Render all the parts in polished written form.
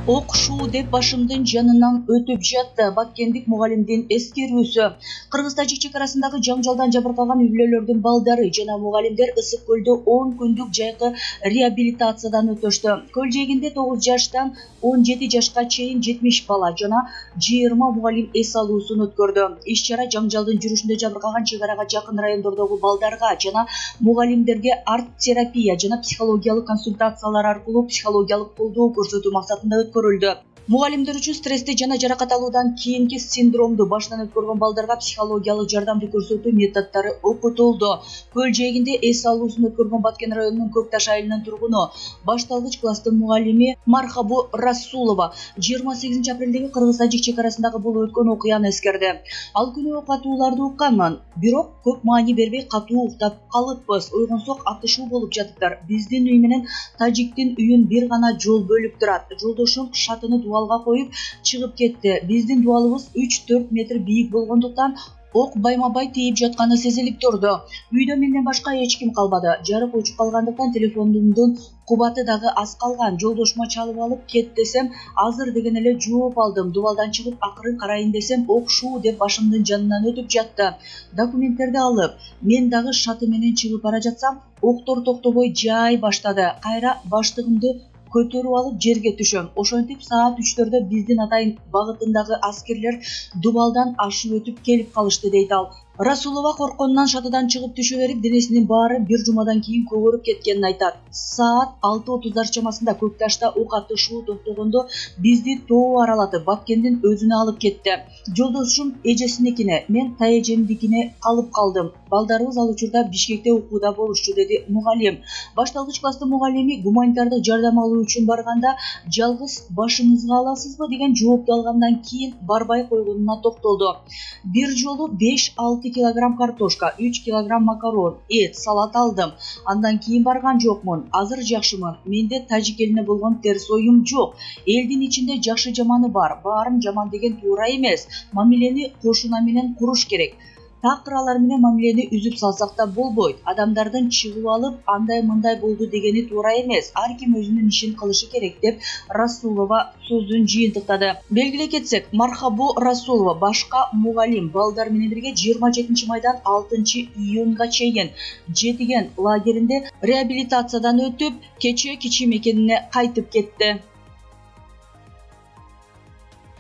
Окшу деп башымдын жанынан өтүп жатты. Баккендик мугалимдин эскерүүсү. Кыргыз-Тажик чекарасындагы жаңжалдан жабыркаган үй-бүлөлөрдүн балдары жана мугалимдер Ысык көлдө 10 күндүк жайкы реабилитациядан өтөштү. Көл жээгинде 9 жаштан 17 жашка чейин 70 бала жана 20 мугалим эс алуусун өткөрдү. Иш-чара жаңжалдын жүрүшүндө жабыркаган чегарага жакын райондордогу балдарга жана мугалимдерге арт-терапия жана психологиялык консультациялар аркылуу психологиялык колдоо көрсөтүү максатында өткөрүлдү. Мугалимдер үчүн стрессти жана жаракат алуудан кийинки синдромду башынан өткөргөн балдарга психологиялык жардамды көрсөтүү методдору окутулду. Көл жээгинде эс алуусун өткөргөн Баткен районунун Көк Таш айылынын тургуну, башталгыч класстын мугалими Мархабу Расулова 28 апрелдеги Кыргыз-Тажик чекарасындагы болуп өткөн окуяны эскерди. Ал күнү окутууларды укканмын, бирок көп маани бербей катуу уктап калыппыз. Ойгонсок атышуу болуп жатыптыр. Биздин үй менен Тажиктин үйүн бир гана жол бөлүп турат. Жолдошум шатыны дуалга коюп чыгып кетти. Биздин дуалыбыз 3-4 метр бийик болгондуктан ок байма-бай тийип жатканы сезилип турду. Үйдө менден башка эч ким калбады. Жарык өчүп калгандыктан телефондун кубаты дагы аз калган. Жолдошума чалып алып кет десем, азыр деген эле жооп алдым. Дубалдан чыгып акырын карайын десем, окшуу деп башымдын жанынан өтүп жатты. Документтерди алып, мен дагы шаты менен чыгып бара жатсам, октор токтобой жаай баштады. Кайра баштыгымды көтөрүп алып жерге түшөм. Ошентип саат 3-төрдө биздин атайын багытындагы аскерлер дубалдан ашып өтүп келип калышты дейт ал. Расулова коркконунан шатыдан чыгып түшө берип, денесинин баары бир жумадан кийин көгөрүп кеткенин айтат. Саат 6:30 чамасында Көк Ташта ок атышуу токтогондо бизди тоо аралатып, Баткендин өзүнө алып кетти. Жолдошум эжесиникине, мен таэжемдикине калып калдым. Балдарыбыз ал учурда Бишкекте окууда болушчу, деди мугалим. Башталгыч класстын мугалими гуманитардык жардам алуу үчүн барганда, жалгыз башыңызга аласызбы деген жоопту алгандан кийин барбай койгонуна токтолду. Бир жолу 5-6 килограмм картошка, 3 килограмм макарон, эт, салат алдым. Андан кийин барган жокмун. Азыр жакшымын. Менде Тажик элине болгон терс оюм жок. Элдин ичинде жакшы жаманы бар. Баарын жаман деген туура эмес. Мамилени кошуна менен куруш керек. Такыралар менен мамилени үзүп салсак да болбойт. Адамдардын чыгып алып, андай-мындай болду дегени туура эмес. Ар ким өзүнүн ишин кылышы керек деп Расулова сөзүн жыйынтыктады. Белгилей кетсек, Мархабу Расулова башка мугалим балдар менен бирге 27 майдан 6 июнга чейин Жетиген лагеринде реабилитациядан өтүп, кечээ кичи мекенине кайтып кетти.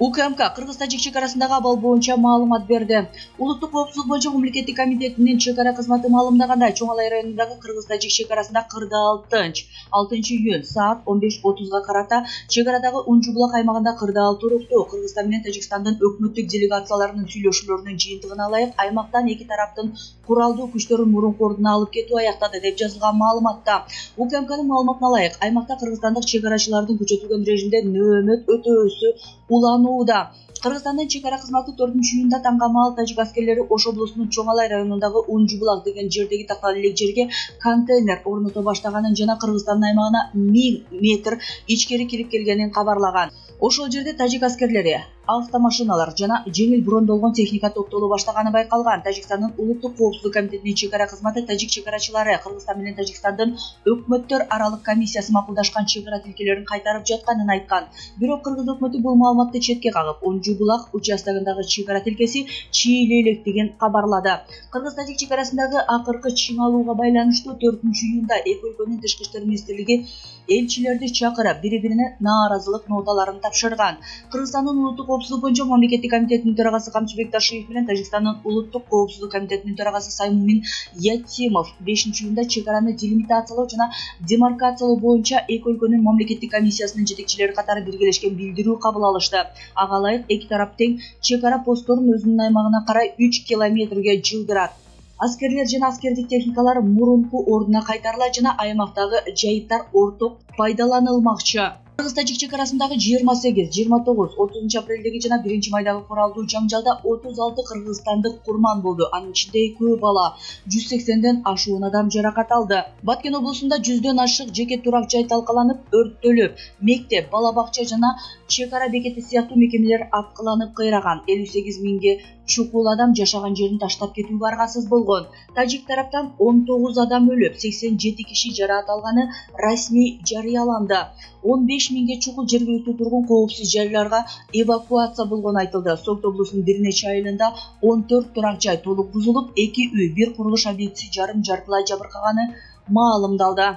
УКМК Кыргыз-Тажик чекарасындагы абал боюнча маалымат берди. Улуттук коопсуздук боюнча мамлекеттик комитетинин чекара кызматы маалымдагандай, Чоң Алай районундагы Кыргыз-Тажик чекарасында 46 июнь саат 15:30 карата чекарадагы Унжу-Булак аймагында 46 туруктуу Кыргызстан менен Тажикстандын өкмөттүк делегацияларынын сүйлөшүүлөрүнүн жыйынтыгына ылайык аймактан эки тараптын куралдуу күчтөрүн мурунку ордуна алып кетүү аяктады деп жазылган маалыматта. УКМКнын маалыматына ылайык, аймакта кыргызстандык чегарачылардын күчөтүлгөн режимде нөөмөт өтөөсү уланууда. Кыргызстандын чекара кызматы 4-июнда таңгамал тажик аскерлери Ош облусунун Чоң Алай районундагы Унжу-Булак деген жердеги такталуу элек жерге контейнер орното баштаганын жана Кыргызстандын аймагына 1000 метр ичкери кирип келгенин кабарлаган. Ошол жерде тажик аскерлери автомашиналар жана жеңил брондолгон техника токтоло баштаганы байкалган. Тажикстандын улуттук коопсуздук комитетинин чекара кызматы тажик чекарачылары Кыргызстан менен Тажикстандын өкмөттөр аралык комиссиясы макулдашкан чекара тилкелерин кайтарып жатканын айткан. Бирок Кыргыз өкмөтү бул маалыматты четке кагып, Унжу-Булак участогундагы чекара тилкеси чийле электигин кабарлады. Кыргыз-Тажик чекарасындагы акыркы чыңалууга байланыштуу 4-июнда эки өлкөнүн тышкы иштер министрлиги элчилерди чакырып, бири-бирине нааразылык ноталарын тапшырган. Кыргызстандын улуттук коопсуздук боюнча мамлекеттик комитетинин төрагасы Камчыбек Ташиев менен Тажикстандын улуттук коопсуздук комитетинин төрагасы Саймумин Ятимов 5-июнда чекараны делимитациялоо жана демаркациялоо боюнча эки өлкөнүн мамлекеттик комиссиясынын жетекчилери катары биргелешкен билдирүү кабыл алышты. Ага ылайык эки тарап тең чекара постторун өзүнүн аймагына карай 3 километрге жылдырат. Аскерлер жана аскердик техникалар мурунку ордуна кайтарыла жана аймактагы жайыттар орток пайдаланылмакчы. Кыргыз-Тажик чекарасындагы 28, 29, 30 апрелдеги жана 1 майдагы куралдуу жаңжалда 36 кыргызстандык курман болду. Анын ичинде 2 бала, 180ден ашуун адам жаракат алды. Баткен облусунда 100дөн ашык жеке турак жай талкаланып, өрттөлүп, мектеп, бала бакча жана чекара бекети сыяктуу мекемелер аткыланып кыйраган. 58 миңге чукул адам жашаган жерин таштап кетүүгө аргасыз болгон. Тажик тараптан 19 адам өлүп, 87 киши жаракат алганы расмий жарыяланды. 15 миңге чукул жергиликтүү тургун коопсуз жайларга эвакуация болгону айтылды. Согд облусунун бир нече айылында 14 турак жай толук бузулуп, 2 үй, 1 курулуш объектиси жарым-жартылай жабыркаганы маалымдалды.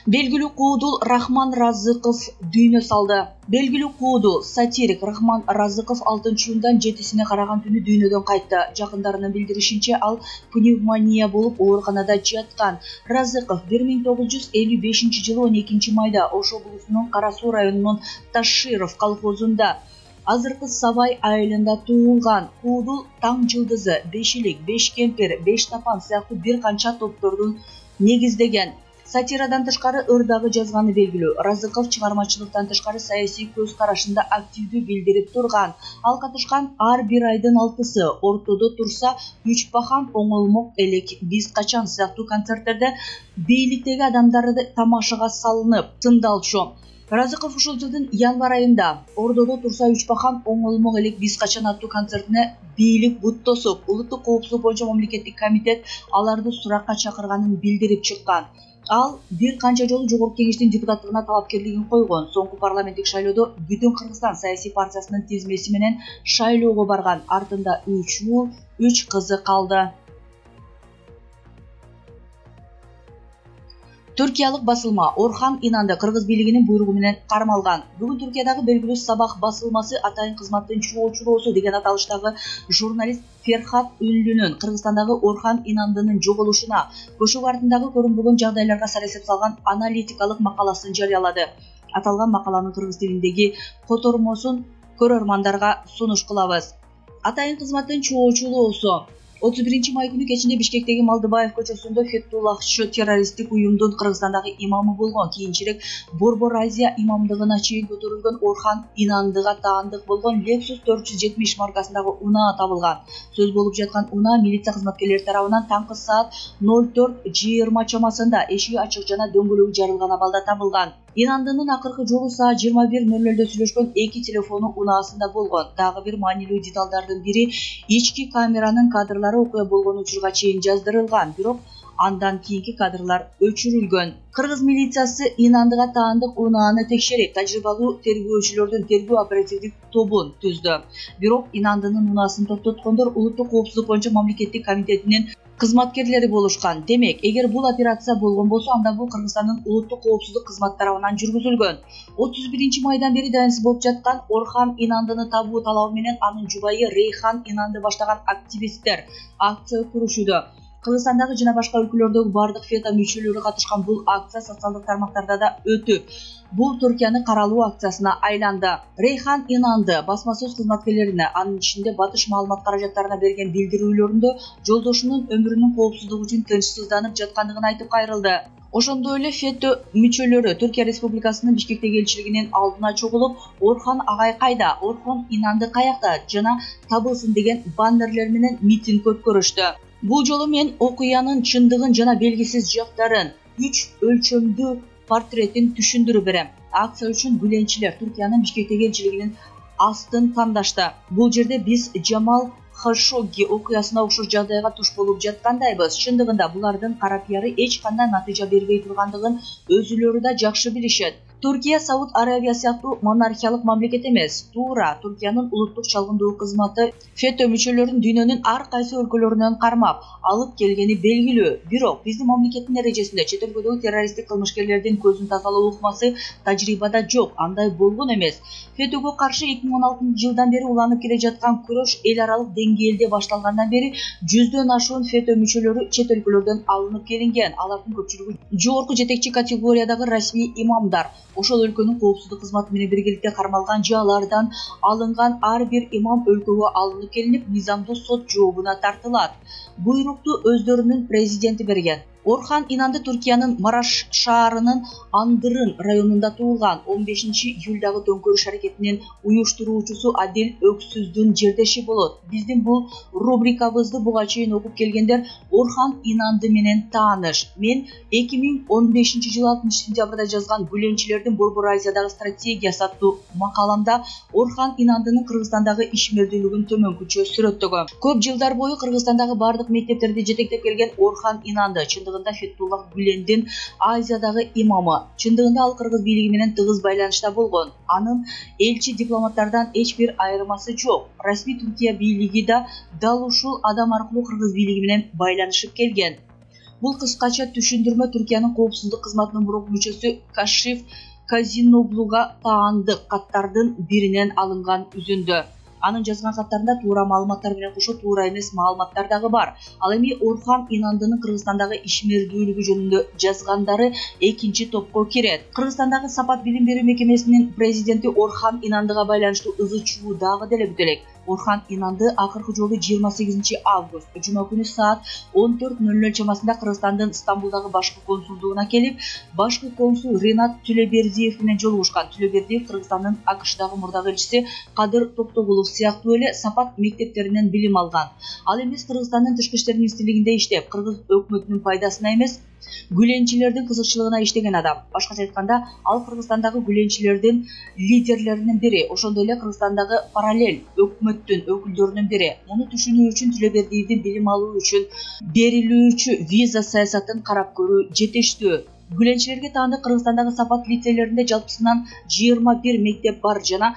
Белгилүү куудул Рахман Разыков дүйнө салды. Белгилүү куудул сатирик Рахман Разыков 6-июндан 7-сине караган түнү дүйнөдөн кайтты. Жакындарынын билдиришинче, ал пневмония болуп ооруканада жаткан. Разыков 1955-жылы 12 майда Ош облусунун Кара Суу районунун Таширов колхозунда азыркы Сабай айылында туулган. Куудул Таң жылдызы, Бешилик, Беш кемпир, Беш тапан сыяктуу бир канча топтордун негиздеген. Сатирадан тышкары ыр дагы жазганы белгилүү. Разыков чыгармачылыктан тышкары саясий көз карашында активдүү билдирип турган. Ал катышкан ар бир айдын 6-сы, ортодо турса 3 бахан, оңолмок элек, биз качан сыяктуу концерттерде бийликтеги адамдарды тамашага салынып, сындалчу. Разыков ушул жылдын январь айында ордодо турса 3 бахан, оңолмок элек, биз качан аттуу концертине бийлик бут тосуп, улуттук коопсуздук боюнча мамлекеттик комитет аларды суракка чакырганын билдирип чыккан. Ал бир канча жолу Жогорку Кеңештин депутаттыгына талапкерлигин койгон. Соңку парламенттик шайлоодо Бүтүн Кыргызстан саясий партиясынын тизмеси менен шайлоого барган. Артында 3 уул, 3 кызы калды. Түркиялык басылма Орхан Инанды кыргыз бийлигинин буйругу менен кармалган. Бүгүн Түркиядагы белгилүү Сабах басылмасы атайын кызматтын чоочулоосу деген аталыштагы журналист Ферхат Үнлүнүн Кыргызстандагы Орхан Инандынын жоголушуна, көчөк артындагы көрүнбөгөн жагдайларга саресеп салган аналитикалык макаласын жарыялады. Аталган макаланын кыргыз тилиндеги котормосун көрөрмандарга сунуш кылабыз. Атайын кызматтын чоочулоосу 31 май күнү кечинде Бишкектеги Малдыбаев көчөсүндө Фетуллахчы террористтик уюмдун Кыргызстандагы имамы болгон, кийинчерээк Борбор Азия имамдыгына чейин көтөрүлгөн Орхан Инандыга таандык болгон Lexus 470 маркасындагы унаа табылган. Сөз болуп жаткан унаа милиция кызматкерлери тарабынан таңкы саат 04:20 чамасында эшиги ачык жана дөңгөлөгү жарылган абалда табылган. Инандынын акыркы жолу саат 21:00 сүйлөшкөн 2 телефону унаасында болгон. Дагы бир маанилүү деталдардын бири ички камеранын кадрлары окуя болгон учурга чейин жаздырылган, бирок андан кийинки кадрлар өчүрүлгөн. Кыргыз милициясы Инандыга таандык унааны текшерип, тажрыйбалуу тергөөчүлөрдүн тергөө оперативдик тобун түздү. Бирок Инандынын унаасын токтоткондор улуттук коопсуздук боюнча мамлекеттик комитетинин кызматкерлери болушкан. Демек, эгер бул операция болгон болсо, анда бул Кыргызстандын улуттук коопсуздук кызматы тарабынан жүргүзүлгөн. 31 майдан бери даянсыз болуп жаткан Орхан Инандыны табуу талабы менен анын жубайы Рейхан Инанды баштаган активисттер акция өткөрүшүүдө. Кыргызстандагы жана башка өлкөлөрдөгү бардык фето мүчөлөрү катышкан бул акция социалдык тармактарда да өтүп, бул Түркияны каралуу акциясына айланды. Рейхан Инанды басма сөз кызматкерлерине, анын ичинде батыш маалымат каражаттарына берген билдирүүлөрүндө жолдошунун өмүрүнүн коопсуздугу үчүн тынчсызданып жаткандыгын айтып кайрылды. Ошондой эле фето мүчөлөрү Түркия Республикасынын Бишкектеги элчилигинин алдына чогулуп, Орхан агай кайда, Орхан Инанды каякта жана табылсын деген баннерлер менен митинг өткөрүштү. Бул жолу мен окуянын чындыгын жана белгисиз жактарын 3 өлчөмдүү портретин түшүндүрүп берем. Акция үчүн бүленчилер Түркиянын Бишкектеги элчилигинин астын тандашты. Бул жерде биз Жамал Хашогги окуясына окшош жагдайга туш болуп жаткандайбыз. Чындыгында булардын кара пиары эч кандай натыйжа бербей тургандыгын өзүлөрү да жакшы билишет. Түркия Сауд Арабия сыяктуу монархиялык мамлекет эмес. Туура Түркиянын улуттук чалгындоо кызматы фето мүчөлөрүн дүйнөнүн ар кайсы өлкөлөрүнөн кармап алып келгени белгилүү. Бирок биздин мамлекеттин эрежесинде чет өлкөдөгү террористтик кылмышкерлердин көзүн тазалоо ыкмасы тажрыйбада жок, андай болгон эмес. Фетого каршы 2016-жылдан бери уланып келе жаткан күрөш эл аралык деңгээлде башталгандан бери 100дөн ашуун фето мүчөлөрү чет өлкөлөрдөн алынып келинген. Алардын көпчүлүгү жогорку жетекчи категориядагы расмий имамдар. Ошол өлкөнүн коопсуздук кызматы менен биргеликте кармалган же алардан алынган ар бир имам өлкөгө алынып келинип, мыйзамдуу сот жообуна тартылат. буйрукту өздөрүнүн президенти берген. Орхан Инанды Түркиянын Мараш шаарынын Андырын районунда туулган. 15-июлдагы төңкөрүш аракетинин уюштуруучусу Адил Өксүздүн жердеши болот. Биздин бул рубрикабызды буга чейин окуп келгендер Орхан Инанды менен тааныш. Мен 2015-жылы 6-сентябрда жазган Бүленчилердин Борбор Азиядагы стратегиясы аттуу макаламда Орхан Инандынын Кыргызстандагы ишмердүүлүгүн төмөнкүчө сүрөттөгөм. Көп жылдар бою Кыргызстандагы бардык мектептерди жетектеп келген Орхан Инанды Фетуллах Гүлендин Азиядагы имамы. Чындыгында ал кыргыз бийлиги менен тыгыз байланышта болгон. Анын элчи дипломаттардан эч бир айырмасы жок. Расмий Түркия бийлиги да дал ушул адам аркылуу кыргыз бийлиги менен байланышып келген. Бул кыскача түшүндүрмө Түркиянын коопсуздук кызматынын мурунку мүчөсү Кашиф Казиноглуга таандык каттардын биринен алынган үзүндү. Анын жазган каттарында туура маалыматтар менен кошо туура эмес маалыматтар дагы бар. Ал эми Орхан Инандынын Кыргызстандагы ишмердүүлүгү жөнүндө жазгандары экинчи топко кирет. Кыргызстандагы Сапат билим берүү мекемесинин президенти Орхан Инандыга байланыштуу ызы чуу дагы деле бүт элек. Орхан Инанды акыркы жолу 28 август жума күнү саат 14:00 чамасында Кыргызстандын Стамбулдагы башкы консулдугуна келип, башкы консул Ренат Түлөбердиев менен жолугушкан. Түлөбердиев Кыргызстандын АКШдагы мурдагы элчиси Кадыр Токтогулов сыяктуу эле Сапат мектептеринен билим алган. Ал эмес Кыргызстандын тышкы иштер министрлигинде иштеп, кыргыз өкмөтүнүн пайдасына эмес, гүленчилердин кызыкчылыгына иштеген адам. Башкача айтканда, ал Кыргызстандагы гүленчилердин лидерлеринин бири, ошондой эле Кыргызстандагы параллель өкмөттүн өкүлдөрүнүн бири. Муну түшүнүү үчүн Түлөбердиевдин билим алуу үчүн берилүүчү виза саясатын карап көрүү жетиштүү. Гүленчилерге таандык Кыргызстандагы Сапат лицейлеринде жалпысынан 21 мектеп бар жана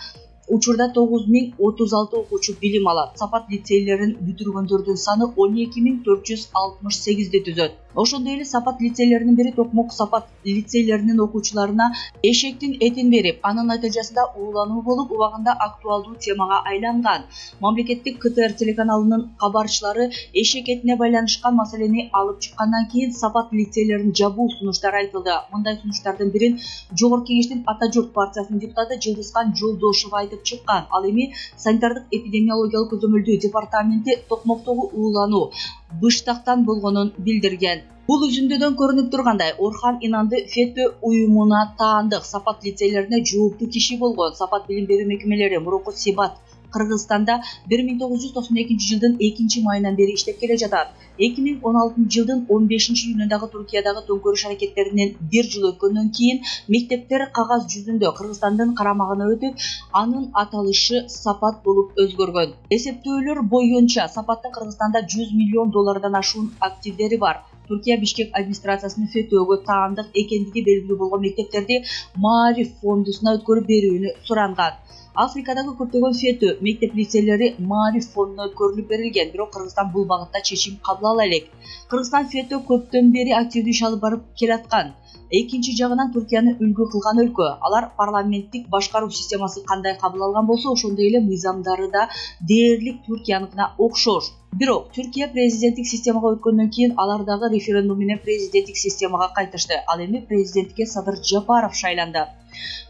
учурда 9036 окуучу билим алат. Сапат лицейлерин бүтүргөндөрдүн саны 12468 түзөт. Ошондой эле Сапат лицейлеринин бири Токмок Сапат лицейлеринин окуучуларына эшектин этин берип, анын натыйжасында уулануу болуп, убагында актуалдуу темага айланган. Мамлекеттик КТР телеканалынын кабарчылары эшек этине байланышкан маселени алып чыккандан кийин Сапат лицейлерин жабуу сунуштары айтылды. Мындай сунуштардын бирин Жогорку Кеңештин Ата журт партиясынын депутаты Жылдызхан Жолдошов айтып чыккан. Ал эми санитардык эпидемиологиялык көзөмөлдөө департаменти Токмоктогу уулануу быштактан болгонун билдирген. Бул үзүндөдөн көрүнүп тургандай, Орхан Инанды ФЕТÖ уюмуна таандык Сапат лицейлерине жооптуу киши болгон. Сапат билим берүү мекемелери мурунку Сибат Кыргызстанда 1992 жылдын 2-майынан бери иштеп келе жатат. 2016 жылдын 15-июнундагы Түркиядагы төңкөрүш аракеттеринен 1 жыл өткөндөн кийин мектептер кагаз жүзүндө Кыргызстандын карамагына өтүп, анын аталышы Сапат болуп өзгөргөн. Эсептөөлөр боюнча Сапаттын Кыргызстанда 100 миллион доллардан ашуун активдери бар. Түркия Бишкек администрациясынын ФЕТÖгө таандык экендиги белгилүү болгон мектептерди Маариф фондусуна өткөрүп берүүнү суранган. Африкадагы көптөгөн ФЕТÖ мектеп лицейлери Маариф фондуна өткөрүлүп берилген, бирок Кыргызстан бул багытта чечим кабыл ала элек. Кыргызстан ФЕТÖ көптөн бери активдүү иш алып барып келаткан. Экинчи жагынан Түркияны үлгү кылган өлкө. Алар парламенттик башкаруу системасы кандай кабыл алган болсо, ошондой эле мыйзамдары да дээрлик Түркияныкына окшош. Бирок Түркия президенттик системага өткөндөн кийин алар дагы референдум менен президенттик системага кайтышты. Ал эми президенттикке Садыр Жапаров шайланды.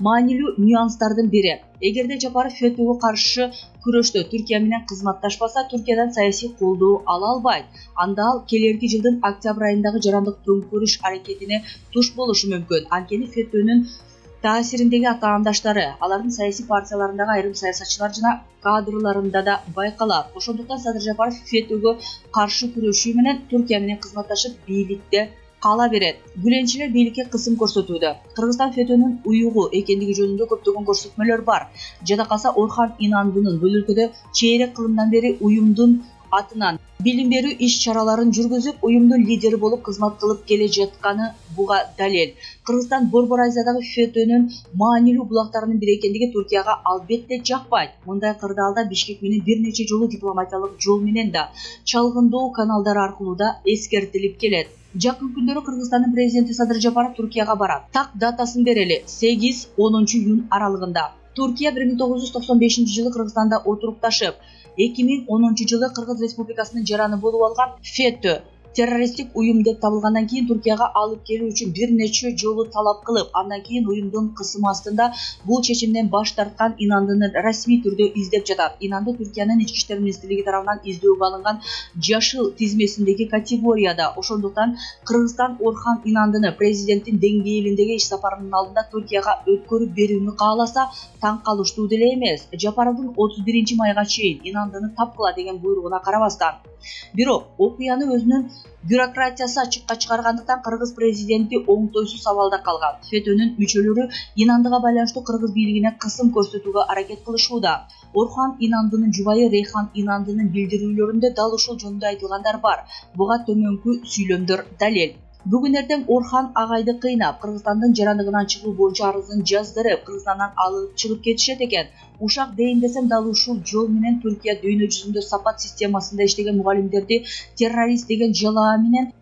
Маанилүү нюанстардын бири. Эгерде Жапаров ФЕТÖгө каршы күрөштө Түркия менен кызматташпаса, Түркиядан саясий колдоо ала албайт. Анда ал келерки жылдын октябрь айындагы жарандык төңкөрүш аракетине туш болушу мүмкүн. Анткени ФЕТÖнүн таасириндеги атаандаштары, алардын саясий партияларындагы айрым саясатчылар жана кадрларында да байкалат. Ошондуктан Садыр Жапаров ФЕТÖгө каршы күрөшүү менен Түркия менен кызматташып бийликте кала берет. Гүленчилер бийликке кысым көрсөтүүдө. Кыргызстан ФЕТÖнүн уюгу экендиги жөнүндө көптөгөн көрсөтмөлөр бар. Жада калса Орхан Инандынын бул өлкөдө чейрек кылымдан бери уюмдун атынан билим берүү иш-чараларын жүргүзүп, уюмдун лидери болуп кызмат кылып келе жатканы буга далел. Кыргызстан Борбор Азиядагы ФЕТÖнүн маанилүү булактарынын бири экендиги Түркияга албетте жакпайт. Мындай кырдаалда Бишкек менен бир нече жолу дипломатиялык жол менен да, чалгындоо каналдары аркылуу да эскертилип келет. Жакын күндөрү Кыргызстандын президенти Садыр Жапаров Түркияга барат. Так датасын берели, 8-10 июнь аралыгында. Түркия 1995 жылы Кыргызстанда отурукташып, 2010 жылы Кыргыз Республикасынын жараны болуп алган ФЕТÖ террористтик уюм деп табылгандан кийин Түркияга алып келүү үчүн бир нече жолу талап кылып, андан кийин уюмдун кысымы астында бул чечимден баш тарткан Инандыны расмий түрдө издеп жатат. Инанды Түркиянын ички иштер министрлиги тарабынан издөөгө алынган жашыл тизмесиндеги категорияда. Ошондуктан Кыргызстан Орхан Инандыны президенттин деңгээлиндеги иш сапарынын алдында Түркияга өткөрүп берүүнү кааласа таң калыштуу деле эмес. Жапаровдун 31 майга чейин Инандыны тапкыла деген буйругуна карабастан. Бирок окуяны өзүнүн бюрократиясы ачыкка чыгаргандыктан кыргыз президенти оңтойсуз абалда калган. ФЕТÖнүн мүчөлөрү Инандыга байланыштуу кыргыз бийлигине кысым көрсөтүүгө аракет кылышууда. Орхан Инандынын жубайы Рейхан Инандынын билдирүүлөрүндө дал ушул жөнүндө айтылгандар бар. Буга төмөнкү сүйлөмдөр далел. Бүгүн эртең Орхан агайды кыйнап, Кыргызстандын жарандыгынан чыгуу боюнча арызын жаздырып, Кыргызстандан алып чыгып кетишет экен. Ушак дейин десем дал ушул жол менен Түркия дүйнө жүзүндө сапат системасында иштеген мугалимдерди террорист деген жалаа менен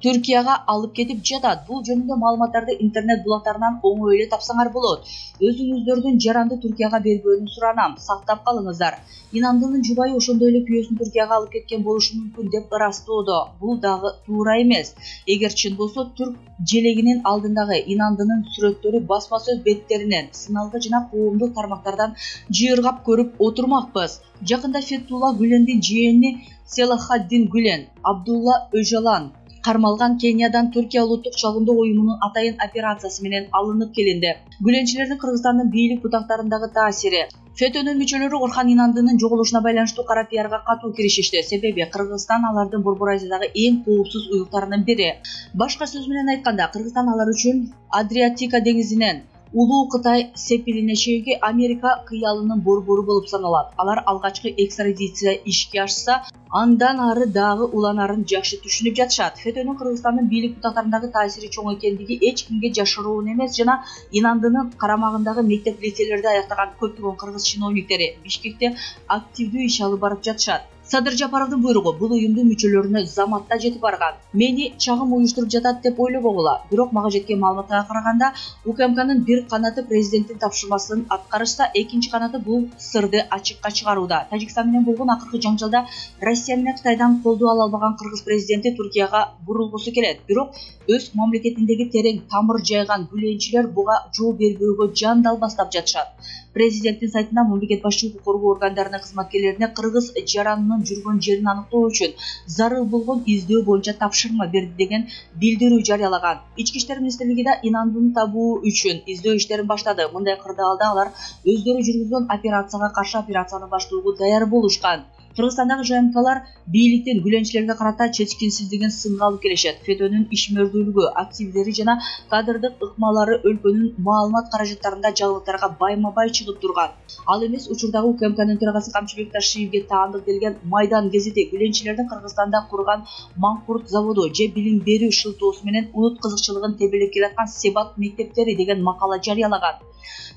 Түркияга алып кетип жатат. Бул жөнүндө маалыматтарды интернет булактарынан оңой эле тапсаңар болот. Өзүңүздөрдүн жаранды Түркияга бербөөнү суранам. Сактап калыңыздар. Инандынын жубайы ошондой эле күйөөсүн Түркияга алып кеткен болушу мүмкүн деп ырастоодо. Бул дагы туура эмес. Эгер чын болсо, түрк желегинин алдындагы Инандынын сүрөттөрү басма сөз беттеринен, сыналгы жана коомдук тармактардан жыйыргап көрүп отурмакпыз. Жакында Фетулла Гүлендин жээни Селахаддин Гүлен, Абдулла Өжалан кармалган Кениядан Түркия улуттук чалгындоо уюмунун атайын операциясы менен алынып келинди. Гүленчилердин Кыргызстандын бийлик бутактарындагы таасири. ФЕТÖнүн мүчөлөрү Орхан Инандынын жоголушуна байланыштуу кара пиарга катуу киришишти. Себеби Кыргызстан алардын Борбор Азиядагы эң коопсуз уюктарынын бири. Башка сөз менен айтканда, Кыргызстан алар үчүн Адриатика деңизинен Улуу Кытай сепилине чейинки Америка кыялынын борбору болуп саналат. Алар алгачкы экстрадиция ишке ашса, андан ары дагы уланарын жакшы түшүнүп жатышат. ФЕТÖнүн Кыргызстандын бийлик бутактарындагы таасири чоң экендиги эч кимге жашыруун эмес жана Инандынын карамагындагы мектеп-лицейлерди аяктаган көптөгөн кыргыз чиновниктери Бишкекте активдүү иш алып барып жатышат. Садыр Жапаровдун буйругу бул уюмдун мүчөлөрүнө заматта жетип барган. Мени чагым уюштуруп жатат деп ойлобогула. Бирок мага жеткен маалыматка караганда, УКМКнын бир канаты президенттин тапшырмасын аткарышса, экинчи канаты бул сырды ачыкка чыгарууда. Тажикстан менен болгон акыркы жаңжалда Россия менен Кытайдан колдоо ала албаган кыргыз президенти Түркияга бурулгусу келет. Бирок өз мамлекетиндеги терең тамыр жайган гүленчилер буга жол бербөөгө жан далбастап жатышат. Президенттин сайтында мамлекет башчылык коргоо органдарынын кызматкерлерине кыргыз жаранынын жүргөн жерин аныктоо үчүн зарыл болгон издөө боюнча тапшырма берди деген билдирүү жарыялаган. Ички иштер министрлиги да Инандыны табуу үчүн издөө иштерин баштады. Мындай кырдаалда алар өздөрү жүргүзгөн операцияга каршы операцияны баштоого даяр болушкан. Кыргызстандагы ЖМКлар бийликтин гүленчилерге карата чечкинсиздигин сынга алып келишет. ФЕТÖнүн ишмердүүлүгү, активдери жана кадрдык ыкмалары өлкөнүн маалымат каражаттарында жаңылыктарга байма-бай чыгып турган. Ал эмес учурдагы УКМКнын төрагасы Камчыбек Ташиевге таандык делген Майдан гезити гүленчилердин Кыргызстанда курган Маңкурт заводу же билим берүү шылтоосу менен улут кызыкчылыгын тебелеп келаткан Себат мектептери деген макала жарыялаган.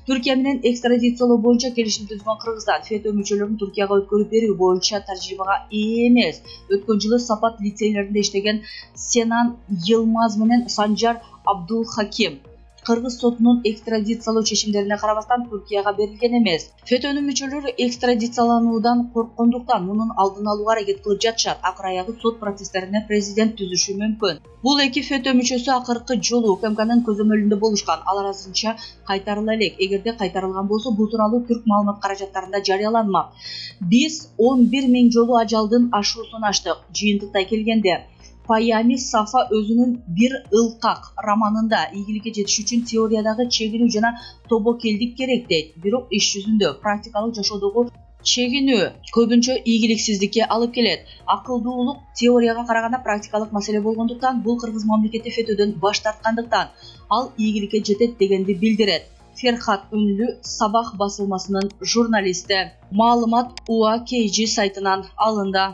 Түркия менен экстрадициялоо боюнча келишим түзгөн Кыргызстан ФЕТÖ мүчөлөрүн Түркияга өткөрүп берүү боюнча тажрыйбага ээ эмес. Өткөн жылы Сапат лицейлеринде иштеген Сенан Йылмаз менен Санжар Абдулхаким Кыргыз сотунун экстрадициялоо чечимдерине карабастан Түркияга берилген эмес. ФЕТÖнүн мүчөлөрү экстрадициялануудан корккондуктан мунун алдын алууга аракет кылып жатышат. Акыр аягы сот процесстерине президент түзүшү мүмкүн. Бул эки ФЕТÖ мүчөсү акыркы жолу УКМКнын көзөмөлүндө болушкан. Алар азырынча кайтарыла элек. Эгерде кайтарылган болсо, бул тууралуу түрк маалымат каражаттарында жарыяланмак. Биз 11 000 жолу ажалдын ашуусун аштык. Жыйынтыктай келгенде Паями Сафа өзүнүн «Бир ылкак» романында ийгиликке жетиш үчүн теориядагы чегинүү жана тобокелдик керек дейт. Бирок иш жүзүндө практикалык жашоодогу чегинүү көбүнчө ийгиликсиздикке алып келет. Акылдуулук теорияга караганда практикалык маселе болгондуктан бул кыргыз мамлекети ФЕТÖдөн баш тарткандыктан ал ийгиликке жетет дегенди билдирет. Ферхат Үнлү, Сабах басылмасынын журналисти. Маалымат УА KG сайтынан алынды.